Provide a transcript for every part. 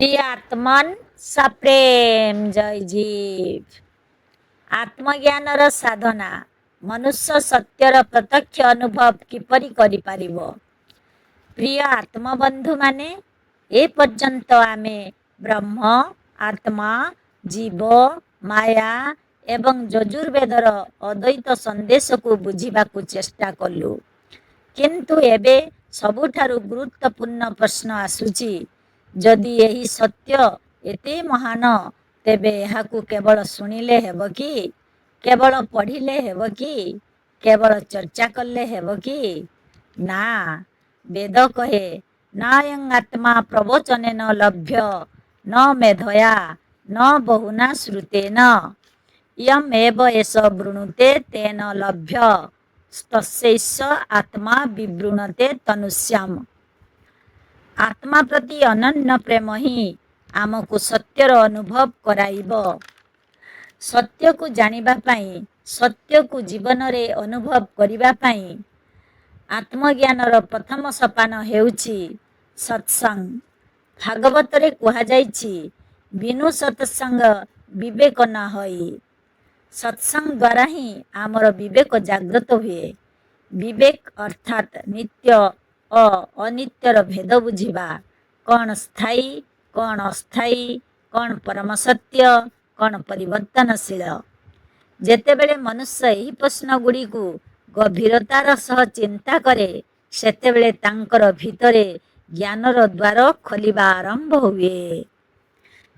प्रिय आत्मन सप्रेम जय जीव आत्मज्ञानर साधना मनुष्य सत्यर प्रत्यक्ष अनुभव किपरि करि पारिबो। प्रिय आत्मबंधु माने ए पर्यंत आमे ब्रह्म आत्मा जीव माया एवं यजुर्वेदर अद्वैत संदेश को बुझिबाकु चेष्टा कलु, किंतु एबे सबुठारु गुरुत्वपूर्ण प्रश्न आसुची, जदि यही सत्य एते महान तेबे एहाकु केवल शुणिले हेब कि, केवल पढ़िले हेब कि, केवल चर्चा कले हेब कि? ना, वेद कहे नायं आत्मा प्रवचनेन लभ्य न मेधया न बहुना श्रुतेन यम एव एष वृणुते तेन लभ्य तस्यैष आत्मा विवृणते तनुष्याम। आत्मा प्रति अनन्य प्रेम ही आमको सत्यर अनुभव कराइब। सत्य को जानिबा पाई, सत्य को जीवन रे अनुभव करिबा पाई आत्मज्ञानर प्रथम सोपान हेउछि सत्संग। भागवत रे कहा जाइछि, बिनु सत्संग विवेक न होई। सत्संग द्वारा ही आमर विवेक जागृत हुए। विवेक अर्थात नित्य अनित्यर भेद बुझिबा, कौन स्थायी कौन अस्थायी, कौन परम सत्य कौन परिवर्तनशील। जेतेबेले मनुष्य एही प्रश्न गुड़ी को गभीरतार सह चिंता करे, सेतेबेले तांकर भितरे ज्ञानर द्वार खोलिबा आरंभ हुए।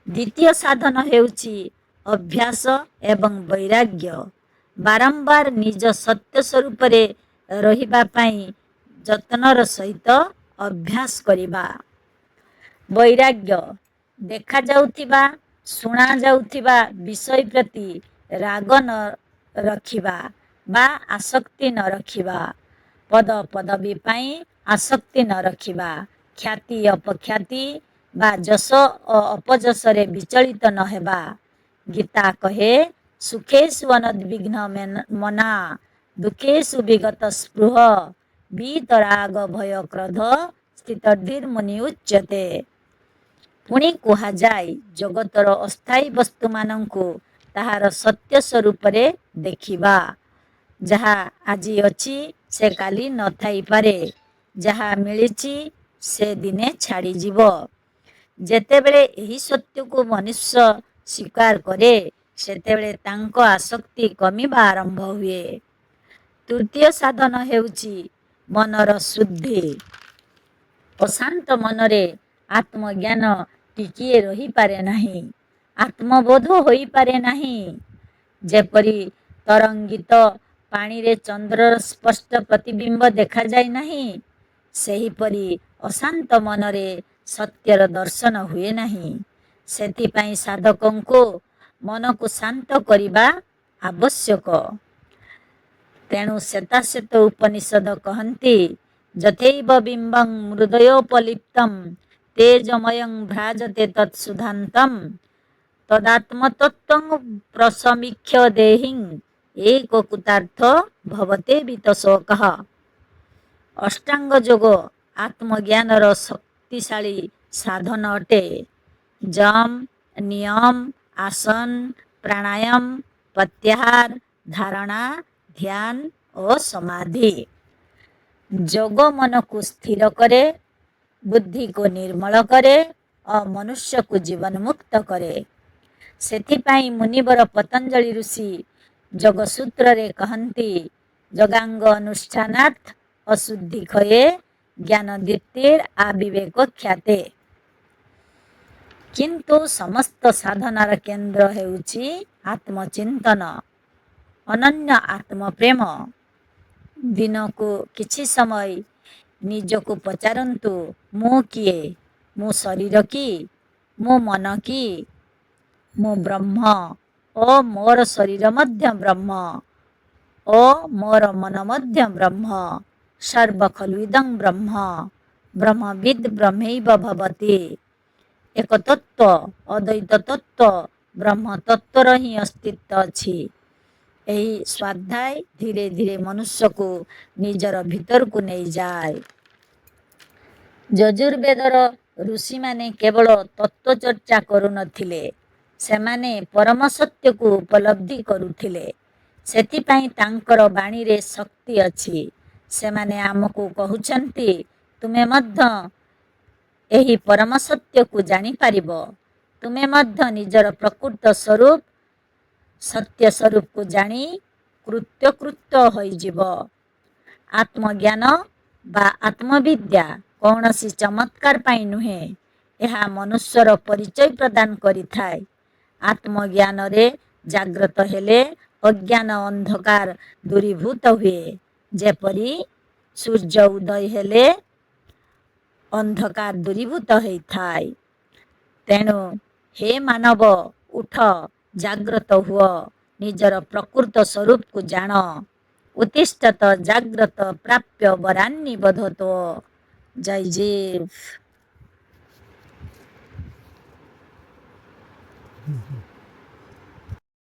द्वितीय साधन हेउछि अभ्यास एवं वैराग्य। बारंबार निज सत्य स्वरूप रे रहिबा पाई जतनर सहित अभ्यास करिबा। वैराग्य देखा जाउथिबा शुणा जाउथिबा विषय प्रति राग न रखिबा बा आसक्ति न रखिबा, पद पदवी पाई आसक्ति न रखिबा, ख्याति अपख्याति बा जस अपजस रे विचलित न हेबा। गीता कहे सुखेषु अनद्विघ्न मना दुखेषु विगत स्पृह वीतराग भय क्रोध स्थितधीर मुनि उच्यते। पुणी कहा जाए जगतर अस्थायी वस्तु मानंकु ताहार सत्य स्वरूप रे देखिबा। जहा आजी अछि से काली न थाई पारे, जहा मिलिछि से दिने छाड़ी जीव। जेतेबेले एही सत्य को मनुष्य स्वीकार करे, सेतेबेले तांको आसक्ति कमिबा आरंभ हुए। तृतीय साधन हेउछि मनर शुद्धि। अशांत मनरे आत्मज्ञान टिकिए रही पारे नाही, आत्मबोध होई पारे नाही। जेपरी तरंगित पानी रे चंद्रर स्पष्ट प्रतिबिंब देखा जाय नाही, सेहीपरि अशांत मनरे सत्यर दर्शन हुए नाही। सेथिपाई साधकंको मन को शांत करिबा आवश्यक। तेणु श्वेताश्वेत उपनिषद कहन्ति जथैव बिम्बं हृदयोपलिप्तं तेजमयं भ्राजते तत्सुधान्तं तदात्मतत्त्वं प्रसमीक्ष्य देहिं एककुतार्थ भवते वितशोकः। अष्टांग योग आत्मज्ञानर शक्तिशाली साधन अटे। जम नियम आसन प्राणायाम प्रत्याहार धारणा ध्यान और समाधि योग मन को स्थिर करे, बुद्धि को निर्मल करे और मनुष्य को जीवन मुक्त करे। सेथिपाई मुनिवर पतंजलि ऋषि योगसूत्र रे कहन्ति योगांग अनुष्ठानात् अशुद्धि क्षये ज्ञान दीप्तिर आविवेक ख्याते। किंतु समस्त साधनार केंद्र हेउछि आत्मचिंतन, अनन्य आत्मप्रेम। दिन को किछि समय निजको पचारंतु मु किए, मु शरीर की, मु मन की, मु ब्रह्म ओ मोर शरीर मध्य ब्रह्म ओ मोर मन मध्य ब्रह्म सर्व खलु इदं ब्रह्म ब्रह्मविद ब्रह्मैव भवति। एक तत्व अद्वैत तत्व ब्रह्म तत्वर ही अस्तित्व अछि। यही स्वाध्याय धीरे धीरे मनुष्य को निजर भीतर को नहीं जाए। यजुर्वेदर ଋଷିମାନେ କେବଳ ତତ୍ତ୍ୱଚର୍ଚ୍ଚା କରୁନଥିଲେ, ସେମାନେ ପରମ ସତ୍ୟକୁ ଉପଲବ୍ଧି କରୁଥିଲେ। ସେଥିପାଇଁ ତାଙ୍କର ବାଣୀରେ ଶକ୍ତି ଅଛି। ସେମାନେ ଆମକୁ କହୁଛନ୍ତି, ତୁମେ ମଧ୍ୟ ଏହି ପରମ ସତ୍ୟକୁ ଜାଣିପାରିବ। ତୁମେ ମଧ୍ୟ ନିଜର ପ୍ରକୃତ ସ୍ୱରୂପ ସତ୍ୟ ସ୍ୱରୂପକୁ ଜାଣି କୃତ୍ୟକୃତ ହୋଇଯିବ। ଆତ୍ମଜ୍ଞାନ ବା ଆତ୍ମବିଦ୍ୟା କୌଣସି ଚମତ୍କାର ପାଇଁ ନୁହେଁ, ଏହା ମନୁଷ୍ୟର ପରିଚୟ ପ୍ରଦାନ କରିଥାଏ। ଆତ୍ମଜ୍ଞାନରେ ଜାଗ୍ରତ ହେଲେ ଅଜ୍ଞାନ ଅନ୍ଧକାର ଦୂରୀଭୂତ ହୁଏ। ଯେପରି ସୂର୍ଯ୍ୟ ଉଦୟ ହେଲେ ଅନ୍ଧକାର ଦୂରୀଭୂତ ହେଇଥାଏ। ତେଣୁ ହେ ମାନବ, ଉଠ, ଜାଗ୍ରତ ହୁଅ, ନିଜର ପ୍ରକୃତ ସ୍ୱରୂପକୁ ଜାଣ। ଉତ୍ତିଷ୍ଠତ ଜାଗ୍ରତ ପ୍ରାପ୍ୟ ବରାନ୍ନି ବଧତୋ। ଜୟ ଜୀବ।